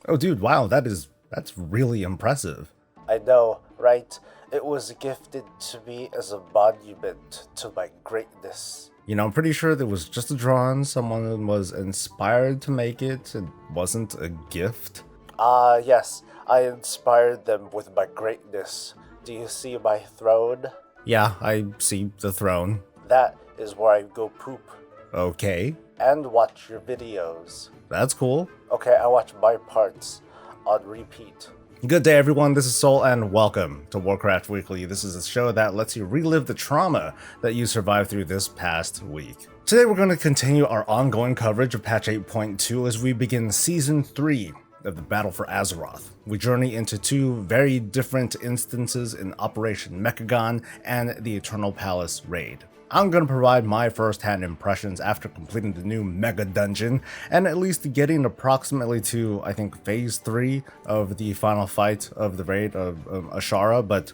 Oh dude, wow, that's really impressive. I know, right? It was gifted to me as a monument to my greatness. You know, I'm pretty sure that was just a drawing, someone was inspired to make it, it wasn't a gift. Yes, I inspired them with my greatness. Do you see my throne? Yeah, I see the throne. That is where I go poop Okay, and watch your videos. that's cool. Okay, I watch my parts on repeat. Good day everyone, this is Soul and welcome to Warcraft Weekly. This is a show that lets you relive the trauma that you survived through this past week. Today we're going to continue our ongoing coverage of patch 8.2 as we begin Season 3 of the Battle for Azeroth. We journey into two very different instances in Operation Mechagon and the Eternal Palace raid. I'm going to provide my first-hand impressions after completing the new Mega Dungeon, and at least getting approximately to, I think, Phase 3 of the final fight of the raid of Ashara, but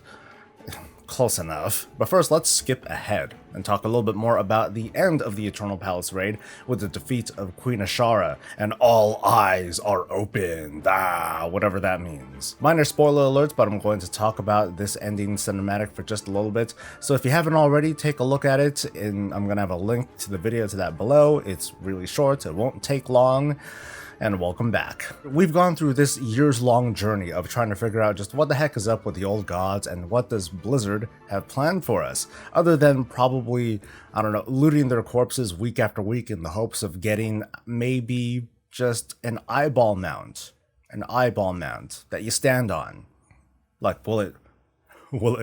close enough. But first, let's skip ahead and talk a little bit more about the end of the Eternal Palace raid with the defeat of Queen Ashara, and all eyes are opened, whatever that means. Minor spoiler alerts, but I'm going to talk about this ending cinematic for just a little bit, so if you haven't already, take a look at it, and I'm gonna have a link to the video to that below. It's really short, it won't take long. And welcome back. We've gone through this years-long journey of trying to figure out just what the heck is up with the old gods and what does Blizzard have planned for us, other than probably, I don't know, looting their corpses week after week in the hopes of getting maybe just an eyeball mount that you stand on. Like, will it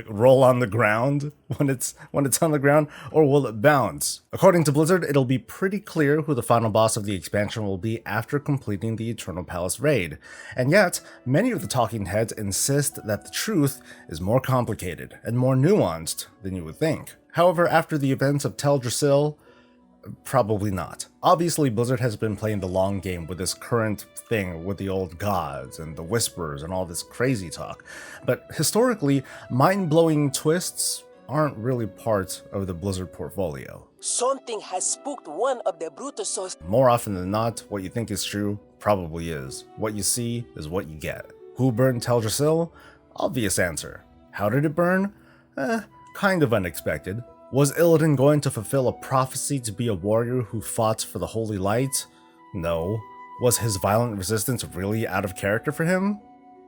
roll on the ground when it's on the ground, or will it bounce? According to Blizzard, it'll be pretty clear who the final boss of the expansion will be after completing the Eternal Palace raid. And yet, many of the talking heads insist that the truth is more complicated and more nuanced than you would think. However, after the events of Teldrassil, probably not. Obviously, Blizzard has been playing the long game with this current thing with the old gods and the Whisperers and all this crazy talk, but historically, mind-blowing twists aren't really part of the Blizzard portfolio. Something has spooked one of the Brutusos. More often than not, what you think is true probably is. What you see is what you get. Who burned Teldrassil? Obvious answer. How did it burn? Kind of unexpected. Was Illidan going to fulfill a prophecy to be a warrior who fought for the Holy Light? No. Was his violent resistance really out of character for him?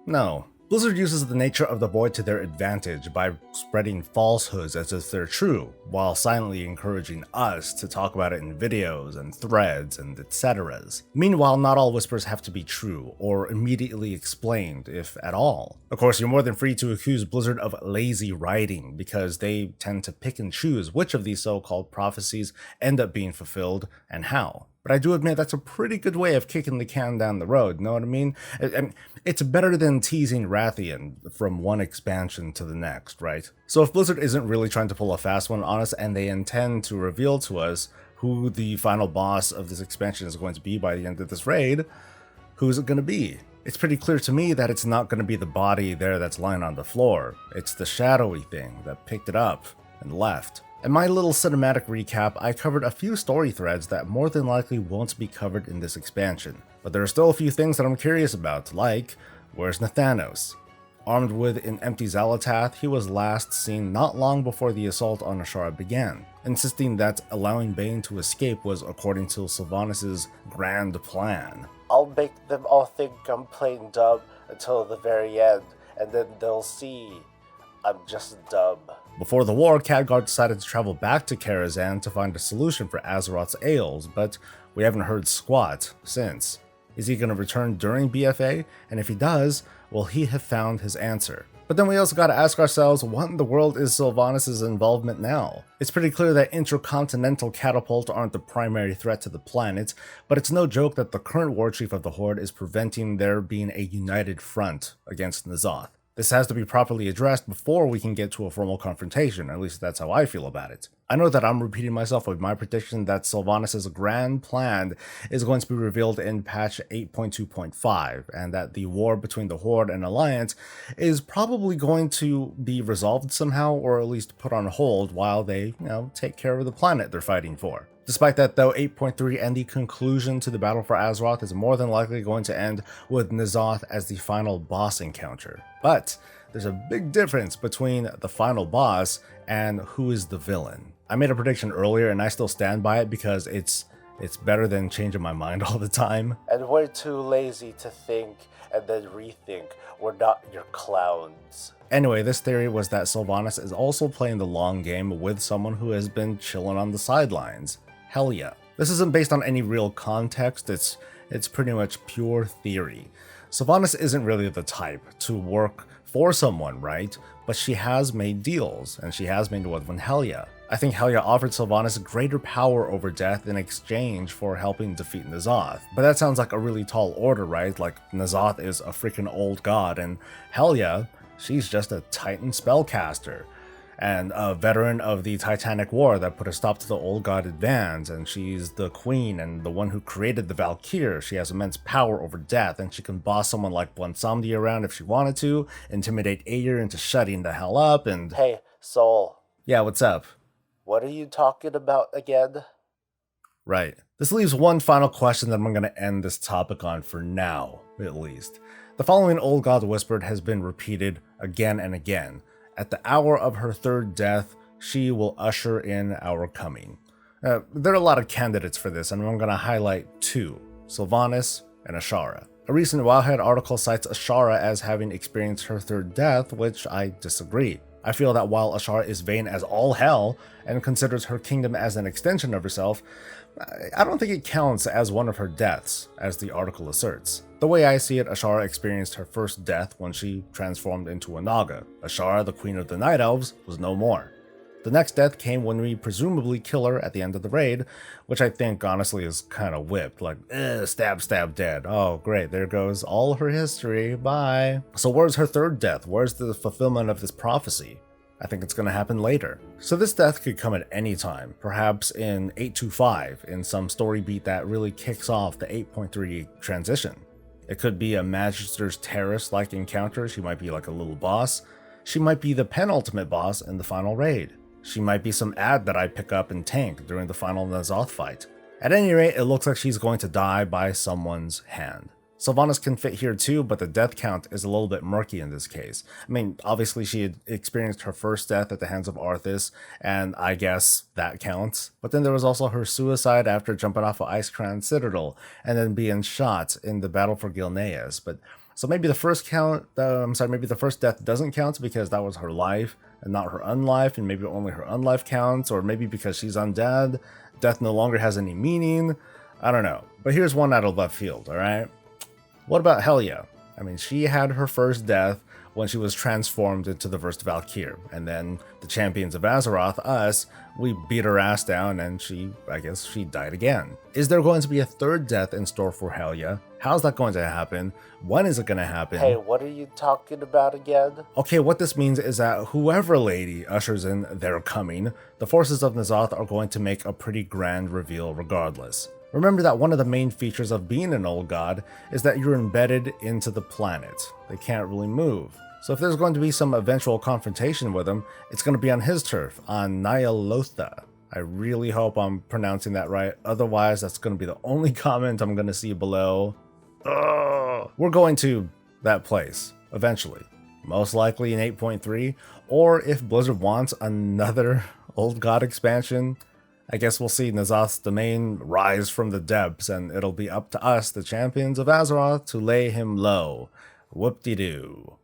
No. Blizzard uses the nature of the void to their advantage by spreading falsehoods as if they're true, while silently encouraging us to talk about it in videos and threads and etceteras. Meanwhile, not all whispers have to be true, or immediately explained, if at all. Of course, you're more than free to accuse Blizzard of lazy writing, because they tend to pick and choose which of these so-called prophecies end up being fulfilled and how. But I do admit that's a pretty good way of kicking the can down the road, know what I mean? It's better than teasing Rathian from one expansion to the next, right? So if Blizzard isn't really trying to pull a fast one on us and they intend to reveal to us who the final boss of this expansion is going to be by the end of this raid, who's it going to be? It's pretty clear to me that it's not going to be the body there that's lying on the floor. It's the shadowy thing that picked it up and left. In my little cinematic recap, I covered a few story threads that more than likely won't be covered in this expansion, but there are still a few things that I'm curious about, like, where's Nathanos? Armed with an empty Xalatath, he was last seen not long before the assault on Ashara began, insisting that allowing Bane to escape was according to Sylvanas' grand plan. I'll make them all think I'm playing dumb until the very end, and then they'll see I'm just dumb. Before the war, Khadgar decided to travel back to Karazhan to find a solution for Azeroth's ails, but we haven't heard squat since. Is he going to return during BFA? And if he does, will he have found his answer? But then we also gotta ask ourselves, what in the world is Sylvanas' involvement now? It's pretty clear that intercontinental catapult aren't the primary threat to the planet, but it's no joke that the current war chief of the Horde is preventing there being a united front against N'Zoth. This has to be properly addressed before we can get to a formal confrontation, at least that's how I feel about it. I know that I'm repeating myself with my prediction that Sylvanas' grand plan is going to be revealed in patch 8.2.5, and that the war between the Horde and Alliance is probably going to be resolved somehow, or at least put on hold while they, take care of the planet they're fighting for. Despite that though, 8.3 and the conclusion to the battle for Azeroth is more than likely going to end with N'Zoth as the final boss encounter. But there's a big difference between the final boss and who is the villain. I made a prediction earlier and I still stand by it because it's better than changing my mind all the time. And we're too lazy to think and then rethink. We're not your clowns. Anyway, this theory was that Sylvanas is also playing the long game with someone who has been chilling on the sidelines, Helya. This isn't based on any real context, it's pretty much pure theory. Sylvanas isn't really the type to work for someone, right? But she has made deals, and she has made one with Helya. I think Helya offered Sylvanas greater power over death in exchange for helping defeat N'Zoth. But that sounds like a really tall order, right? Like N'Zoth is a freaking old god, and Helya, she's just a Titan spellcaster and a veteran of the Titanic War that put a stop to the old god advance, and she's the queen and the one who created the Valkyr. She has immense power over death, and she can boss someone like Blansamdi around if she wanted to, intimidate Aegir into shutting the hell up, and... Hey, Soul. Yeah, what's up? What are you talking about again? Right. This leaves one final question that I'm going to end this topic on for now, at least. The following Old God Whispered has been repeated again and again. At the hour of her third death, she will usher in our coming. There are a lot of candidates for this, and I'm going to highlight two, Sylvanas and Ashara. A recent Wowhead article cites Ashara as having experienced her third death, which I disagree. I feel that while Ashara is vain as all hell and considers her kingdom as an extension of herself, I don't think it counts as one of her deaths, as the article asserts. The way I see it, Ashara experienced her first death when she transformed into a Naga. Ashara, the queen of the Night Elves, was no more. The next death came when we presumably kill her at the end of the raid, which I think honestly is kind of whipped, like, stab, stab, dead. Oh great, there goes all her history, bye. So where's her third death? Where's the fulfillment of this prophecy? I think it's going to happen later. So this death could come at any time, perhaps in 8.25, in some story beat that really kicks off the 8.3 transition. It could be a Magister's Terrace-like encounter. She might be like a little boss. She might be the penultimate boss in the final raid. She might be some ad that I pick up and tank during the final N'Zoth fight. At any rate, it looks like she's going to die by someone's hand. Sylvanas can fit here too, but the death count is a little bit murky in this case. I mean, obviously she had experienced her first death at the hands of Arthas, and I guess that counts. But then there was also her suicide after jumping off of Icecrown Citadel, and then being shot in the battle for Gilneas. So maybe the first maybe the first death doesn't count because that was her life and not her unlife, and maybe only her unlife counts, or maybe because she's undead, death no longer has any meaning. I don't know. But here's one out of left field, alright? What about Helya? I mean, she had her first death when she was transformed into the first Valkyr, and then the champions of Azeroth, us, we beat her ass down and I guess she died again. Is there going to be a third death in store for Helya? How's that going to happen? When is it going to happen? Hey, what are you talking about again? Okay, what this means is that whoever lady ushers in their coming, the forces of N'Zoth are going to make a pretty grand reveal regardless. Remember that one of the main features of being an old god is that you're embedded into the planet. They can't really move. So if there's going to be some eventual confrontation with him, it's going to be on his turf, on Nyalotha. I really hope I'm pronouncing that right, otherwise that's going to be the only comment I'm going to see below. Ugh. We're going to that place, eventually. Most likely in 8.3, or if Blizzard wants another old god expansion, I guess we'll see N'Zoth's domain rise from the depths, and it'll be up to us, the champions of Azeroth, to lay him low. Whoop-de-doo.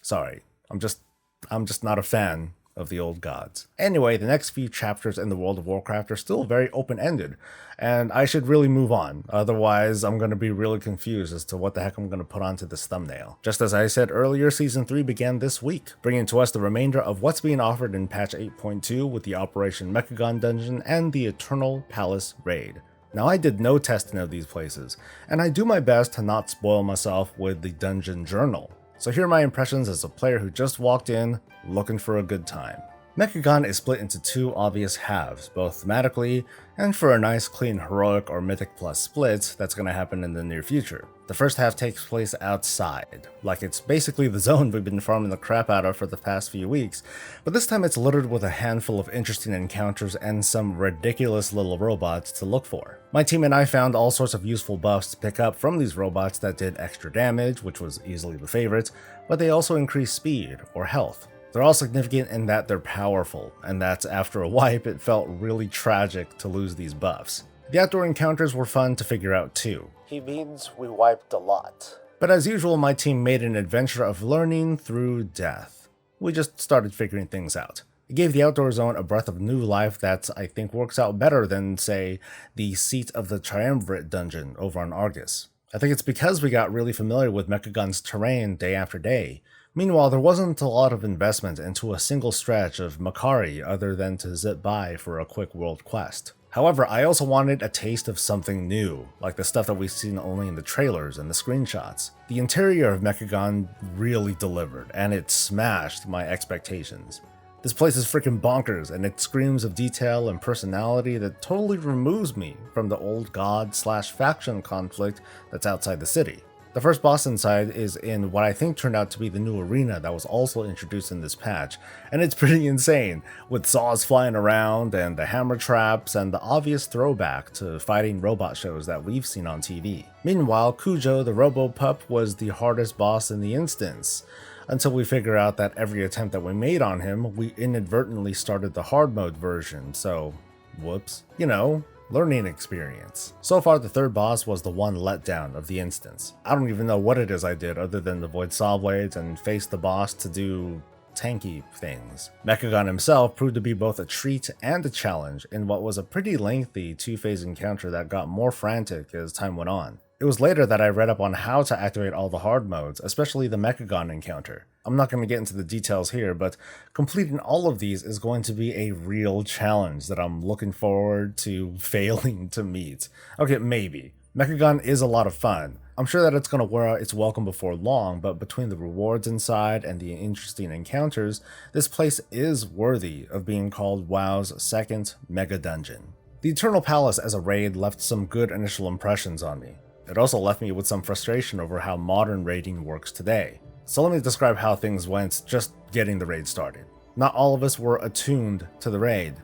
Sorry, I'm just not a fan of the old gods. Anyway, the next few chapters in the World of Warcraft are still very open-ended, and I should really move on, otherwise I'm going to be really confused as to what the heck I'm going to put onto this thumbnail. Just as I said earlier, Season 3 began this week, bringing to us the remainder of what's being offered in patch 8.2 with the Operation Mechagon dungeon and the Eternal Palace raid. Now, I did no testing of these places, and I do my best to not spoil myself with the dungeon journal. So here are my impressions as a player who just walked in looking for a good time. Mechagon is split into two obvious halves, both thematically and for a nice clean heroic or mythic plus split that's going to happen in the near future. The first half takes place outside, like it's basically the zone we've been farming the crap out of for the past few weeks, but this time it's littered with a handful of interesting encounters and some ridiculous little robots to look for. My team and I found all sorts of useful buffs to pick up from these robots that did extra damage, which was easily the favorite, but they also increased speed or health. They're all significant in that they're powerful, and that after a wipe it felt really tragic to lose these buffs. The outdoor encounters were fun to figure out too. He means we wiped a lot. But as usual, my team made an adventure of learning through death. We just started figuring things out. It gave the outdoor zone a breath of new life that I think works out better than, say, the Seat of the Triumvirate dungeon over on Argus. I think it's because we got really familiar with Mechagon's terrain day after day. Meanwhile, there wasn't a lot of investment into a single stretch of Makari other than to zip by for a quick world quest. However, I also wanted a taste of something new, like the stuff that we've seen only in the trailers and the screenshots. The interior of Mechagon really delivered, and it smashed my expectations. This place is freaking bonkers, and it screams of detail and personality that totally removes me from the old god/faction conflict that's outside the city. The first boss inside is in what I think turned out to be the new arena that was also introduced in this patch, and it's pretty insane, with saws flying around and the hammer traps and the obvious throwback to fighting robot shows that we've seen on TV. Meanwhile, Cujo the Robo-Pup was the hardest boss in the instance, until we figure out that every attempt that we made on him, we inadvertently started the hard mode version, so whoops. You know, learning experience. So far, the third boss was the one letdown of the instance. I don't even know what it is I did other than avoid saw blades and face the boss to do tanky things. Mechagon himself proved to be both a treat and a challenge in what was a pretty lengthy two-phase encounter that got more frantic as time went on. It was later that I read up on how to activate all the hard modes, especially the Mechagon encounter. I'm not going to get into the details here, but completing all of these is going to be a real challenge that I'm looking forward to failing to meet. Okay, maybe. Mechagon is a lot of fun. I'm sure that it's going to wear out its welcome before long, but between the rewards inside and the interesting encounters, this place is worthy of being called WoW's second mega dungeon. The Eternal Palace as a raid left some good initial impressions on me. It also left me with some frustration over how modern raiding works today. So let me describe how things went just getting the raid started. Not all of us were attuned to the raid.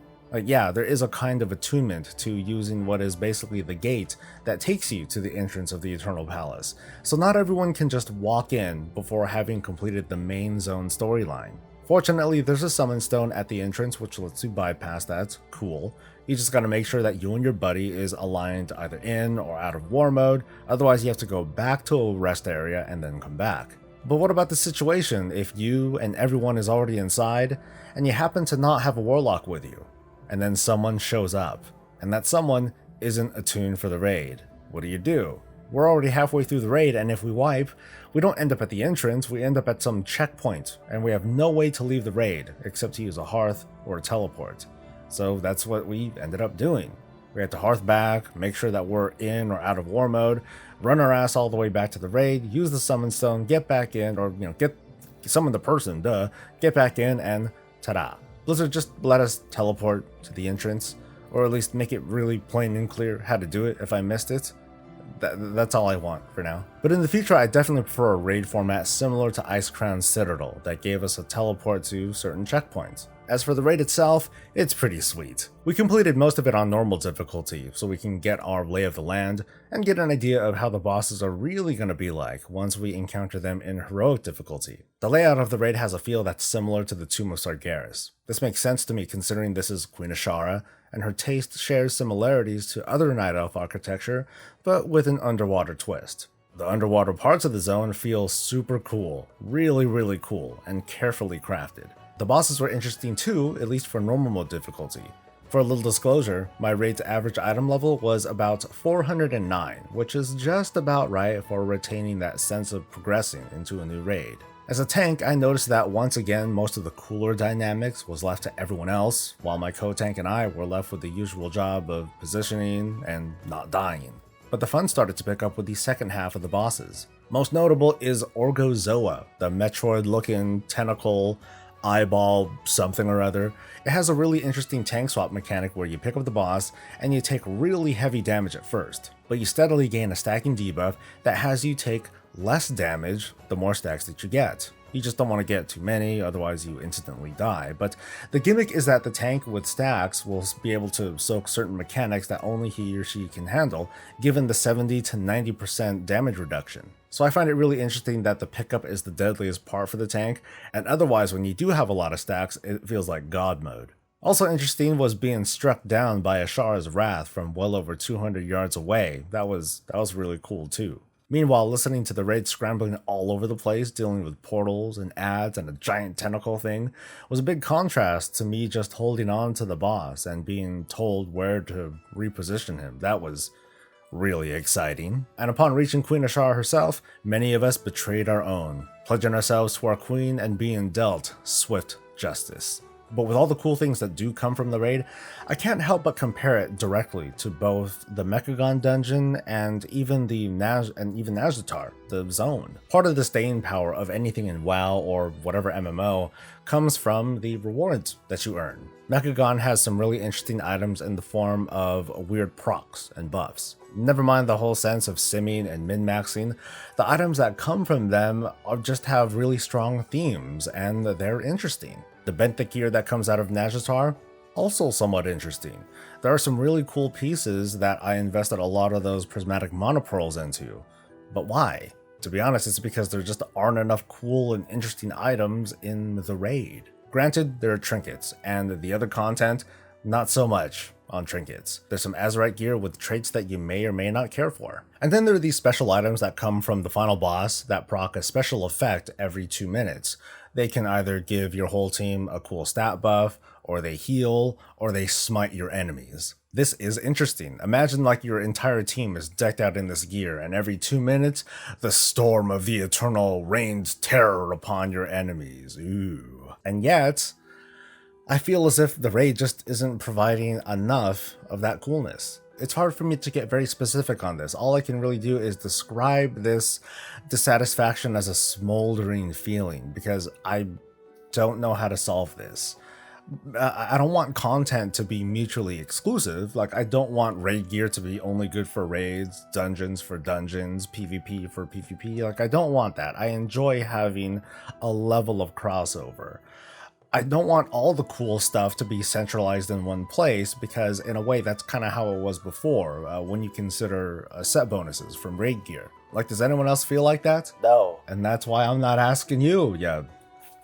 Yeah, there is a kind of attunement to using what is basically the gate that takes you to the entrance of the Eternal Palace, so not everyone can just walk in before having completed the main zone storyline. Fortunately, there's a summon stone at the entrance which lets you bypass that. Cool. You just gotta make sure that you and your buddy is aligned either in or out of war mode, otherwise you have to go back to a rest area and then come back. But what about the situation if you and everyone is already inside, and you happen to not have a warlock with you, and then someone shows up, and that someone isn't attuned for the raid? What do? We're already halfway through the raid, and if we wipe, we don't end up at the entrance, we end up at some checkpoint, and we have no way to leave the raid, except to use a hearth or a teleport. So that's what we ended up doing. We had to hearth back, make sure that we're in or out of war mode, run our ass all the way back to the raid, use the summon stone, get back in, or summon the person, get back in, and ta-da. Blizzard just let us teleport to the entrance, or at least make it really plain and clear how to do it if I missed it. That's all I want for now. But in the future, I definitely prefer a raid format similar to Icecrown Citadel that gave us a teleport to certain checkpoints. As for the raid itself, it's pretty sweet. We completed most of it on normal difficulty, so we can get our lay of the land and get an idea of how the bosses are really going to be like once we encounter them in heroic difficulty. The layout of the raid has a feel that's similar to the Tomb of Sargeras. This makes sense to me considering this is Queen Ashara, and her taste shares similarities to other Night Elf architecture, but with an underwater twist. The underwater parts of the zone feel super cool, really cool, and carefully crafted. The bosses were interesting too, at least for normal mode difficulty. For a little disclosure, my raid's average item level was about 409, which is just about right for retaining that sense of progressing into a new raid. As a tank, I noticed that once again most of the cooler dynamics was left to everyone else, while my co-tank and I were left with the usual job of positioning and not dying. But the fun started to pick up with the second half of the bosses. Most notable is Orgozoa, the Metroid-looking tentacle eyeball something or other. It has a really interesting tank swap mechanic where you pick up the boss and you take really heavy damage at first, but you steadily gain a stacking debuff that has you take less damage the more stacks that you get. You just don't want to get too many, otherwise you instantly die. But the gimmick is that the tank with stacks will be able to soak certain mechanics that only he or she can handle, given the 70 to 90% damage reduction. So I find it really interesting that the pickup is the deadliest part for the tank, and otherwise when you do have a lot of stacks, it feels like God mode. Also interesting was being struck down by Ashar's Wrath from well over 200 yards away. That was really cool too. Meanwhile, listening to the raid scrambling all over the place, dealing with portals and ads and a giant tentacle thing, was a big contrast to me just holding on to the boss and being told where to reposition him. That was really exciting. And upon reaching Queen Ashar herself, many of us betrayed our own, pledging ourselves to our queen and being dealt swift justice. But with all the cool things that do come from the raid, I can't help but compare it directly to both the Mechagon dungeon and even Azeroth, the zone. Part of the staying power of anything in WoW or whatever MMO comes from the rewards that you earn. Mechagon has some really interesting items in the form of weird procs and buffs. Never mind the whole sense of simming and min-maxing, the items that come from them just have really strong themes and they're interesting. The benthic gear that comes out of Nazjatar, also somewhat interesting. There are some really cool pieces that I invested a lot of those prismatic monopearls into. But why? To be honest, it's because there just aren't enough cool and interesting items in the raid. Granted, there are trinkets, and the other content, not so much on trinkets. There's some Azerite gear with traits that you may or may not care for. And then there are these special items that come from the final boss that proc a special effect every 2 minutes. They can either give your whole team a cool stat buff, or they heal, or they smite your enemies. This is interesting. Imagine like your entire team is decked out in this gear, and every 2 minutes, the storm of the eternal rains terror upon your enemies. Ooh. And yet, I feel as if the raid just isn't providing enough of that coolness. It's hard for me to get very specific on this. All I can really do is describe this dissatisfaction as a smoldering feeling because I don't know how to solve this. I don't want content to be mutually exclusive. Like, I don't want raid gear to be only good for raids, dungeons for dungeons, PvP for PvP. Like, I don't want that. I enjoy having a level of crossover. I don't want all the cool stuff to be centralized in one place because in a way that's kind of how it was before when you consider set bonuses from raid gear. Like, does anyone else feel like that? No. And that's why I'm not asking you, you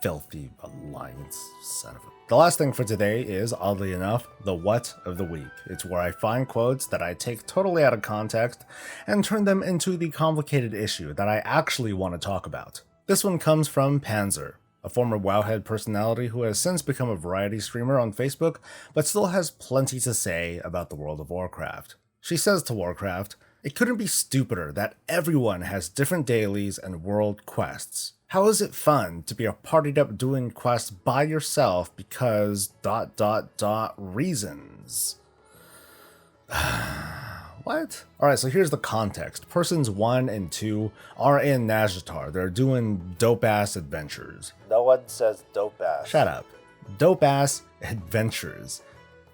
filthy alliance son of a... The last thing for today is, oddly enough, the what of the week. It's where I find quotes that I take totally out of context and turn them into the complicated issue that I actually want to talk about. This one comes from Panzer, a former Wowhead personality who has since become a variety streamer on Facebook, but still has plenty to say about the World of Warcraft. She says to Warcraft, "It couldn't be stupider that everyone has different dailies and world quests. How is it fun to be a partied up doing quests by yourself because ... reasons?" What? Alright, so here's the context. Persons 1 and 2 are in Nazjatar. They're doing dope-ass adventures. No one says dope ass. Shut up. Dope-ass adventures.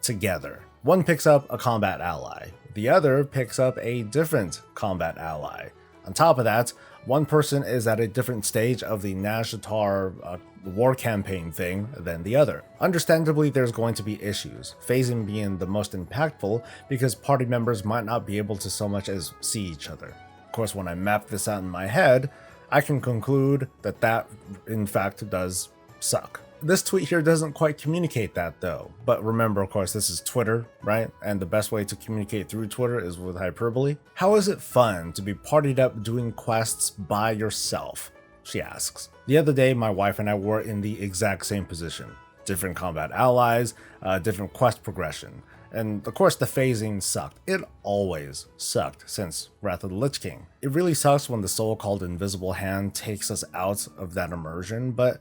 Together. One picks up a combat ally. The other picks up a different combat ally. On top of that, one person is at a different stage of the Nazjatar war campaign thing than the other. Understandably, there's going to be issues, phasing being the most impactful because party members might not be able to so much as see each other. Of course, when I map this out in my head, I can conclude that that in fact does suck. This tweet here doesn't quite communicate that though, but remember, of course, this is Twitter, right? And the best way to communicate through Twitter is with hyperbole. How is it fun to be partied up doing quests by yourself? She asks. The other day, my wife and I were in the exact same position. Different combat allies, different quest progression. And of course the phasing sucked. It always sucked since Wrath of the Lich King. It really sucks when the so-called invisible hand takes us out of that immersion, but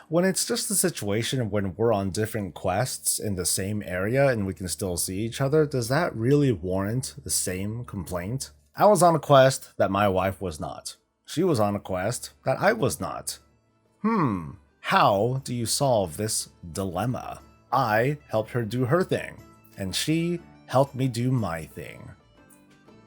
when it's just a situation when we're on different quests in the same area and we can still see each other, does that really warrant the same complaint? I was on a quest that my wife was not. She was on a quest that I was not. How do you solve this dilemma? I helped her do her thing, and she helped me do my thing.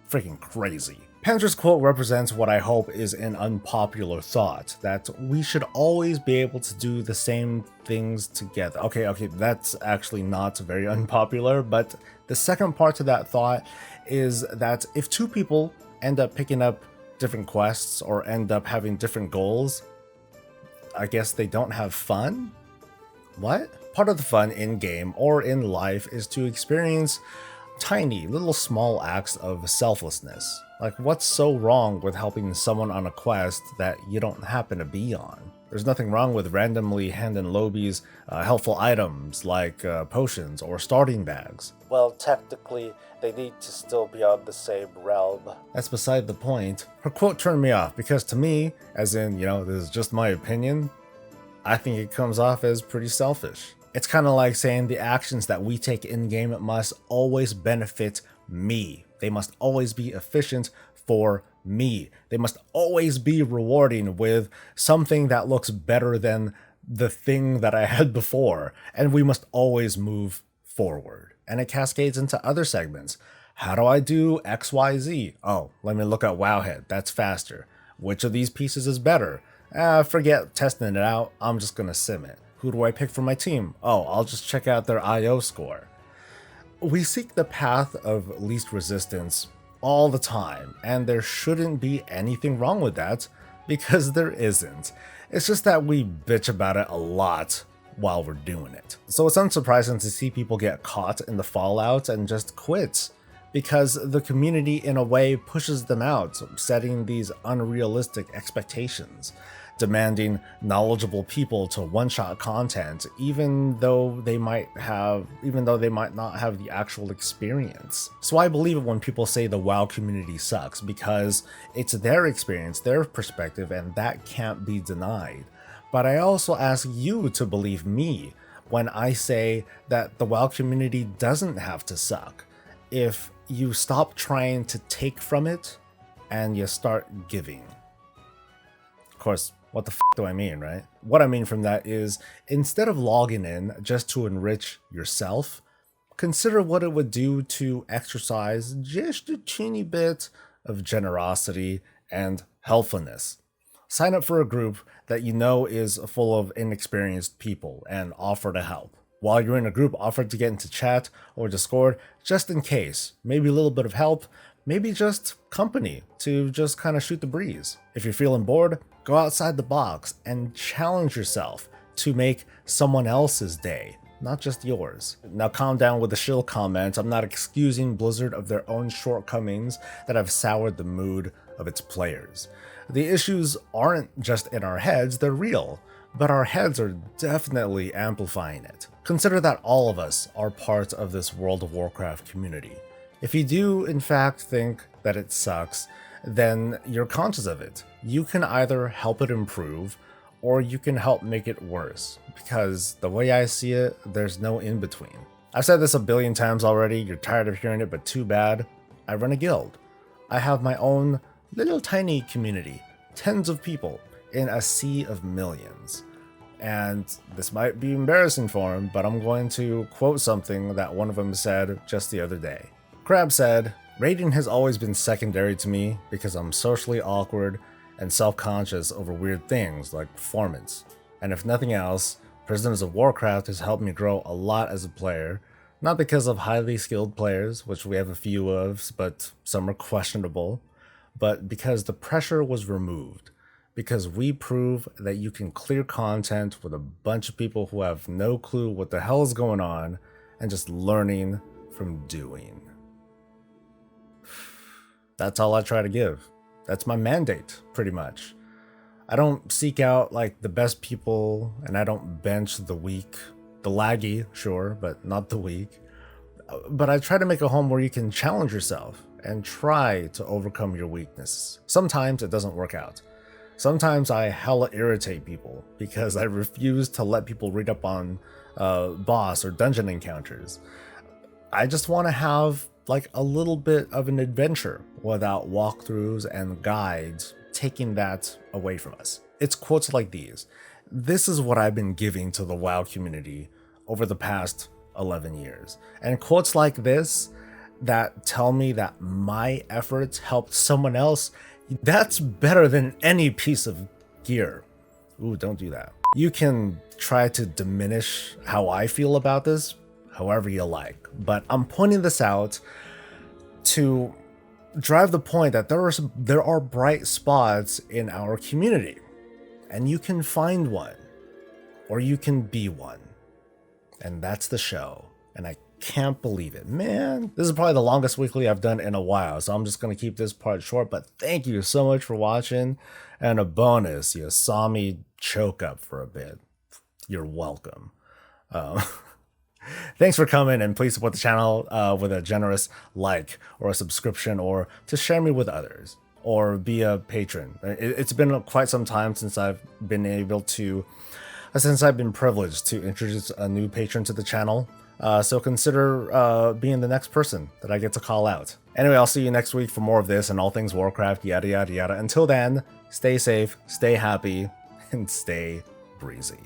Freaking crazy. Pandra's quote represents what I hope is an unpopular thought, that we should always be able to do the same things together. Okay, that's actually not very unpopular, but the second part to that thought is that if two people end up picking up different quests or end up having different goals, I guess they don't have fun? What? Part of the fun in-game or in life is to experience tiny, little small acts of selflessness. Like, what's so wrong with helping someone on a quest that you don't happen to be on? There's nothing wrong with randomly handing Lobies helpful items like potions or starting bags. Well, technically, they need to still be on the same realm. That's beside the point. Her quote turned me off because to me, as in, this is just my opinion, I think it comes off as pretty selfish. It's kind of like saying the actions that we take in-game must always benefit me. They must always be efficient for me. They must always be rewarding with something that looks better than the thing that I had before. And we must always move forward. And it cascades into other segments. How do I do XYZ? Oh, let me look at Wowhead. That's faster. Which of these pieces is better? Forget testing it out. I'm just gonna sim it. Who do I pick for my team? Oh, I'll just check out their IO score. We seek the path of least resistance all the time, and there shouldn't be anything wrong with that, because there isn't. It's just that we bitch about it a lot while we're doing it. So it's unsurprising to see people get caught in the fallout and just quit, because the community in a way pushes them out, setting these unrealistic expectations, demanding knowledgeable people to one-shot content, even though they might not have the actual experience. So I believe it when people say the WoW community sucks, because it's their experience, their perspective, and that can't be denied. But I also ask you to believe me when I say that the WoW community doesn't have to suck if you stop trying to take from it and you start giving. Of course, what the f do I mean, right? What I mean from that is, instead of logging in just to enrich yourself, consider what it would do to exercise just a teeny bit of generosity and helpfulness. Sign up for a group that you know is full of inexperienced people and offer to help. While you're in a group, offer to get into chat or Discord just in case. Maybe a little bit of help, maybe just company to just kind of shoot the breeze. If you're feeling bored, go outside the box and challenge yourself to make someone else's day, not just yours. Now calm down with the shill comment. I'm not excusing Blizzard of their own shortcomings that have soured the mood of its players. The issues aren't just in our heads, they're real, but our heads are definitely amplifying it. Consider that all of us are part of this World of Warcraft community. If you do in fact think that it sucks, then you're conscious of it. You can either help it improve, or you can help make it worse, because the way I see it, there's no in-between. I've said this a billion times already, you're tired of hearing it, but too bad. I run a guild. I have my own little tiny community, tens of people in a sea of millions. And this might be embarrassing for him, but I'm going to quote something that one of them said just the other day. Crab said, "Raiding has always been secondary to me because I'm socially awkward and self-conscious over weird things like performance. And if nothing else, Prisoners of Warcraft has helped me grow a lot as a player, not because of highly skilled players, which we have a few of, but some are questionable, but because the pressure was removed. Because we prove that you can clear content with a bunch of people who have no clue what the hell is going on and just learning from doing." That's all I try to give. That's my mandate, pretty much. I don't seek out like the best people, and I don't bench the weak. The laggy, sure, but not the weak. But I try to make a home where you can challenge yourself and try to overcome your weaknesses. Sometimes it doesn't work out. Sometimes I hella irritate people because I refuse to let people read up on boss or dungeon encounters. I just want to have like a little bit of an adventure without walkthroughs and guides taking that away from us. It's quotes like these this is what I've been giving to the WoW community over the past 11 years. And quotes like this that tell me that my efforts helped someone else, that's better than any piece of gear. Ooh, don't do that. You can try to diminish how I feel about this however you like, but I'm pointing this out to drive the point that there are bright spots in our community, and you can find one, or you can be one. And that's the show. And I can't believe it. Man, this is probably the longest weekly I've done in a while, so I'm just going to keep this part short, but thank you so much for watching. And a bonus, you saw me choke up for a bit. You're welcome. Thanks for coming, and please support the channel with a generous like or a subscription, or to share me with others, or be a patron. It's been quite some time since I've been privileged to introduce a new patron to the channel. So consider being the next person that I get to call out. Anyway, I'll see you next week for more of this and all things Warcraft, yada yada yada. Until then, stay safe, stay happy, and stay breezy.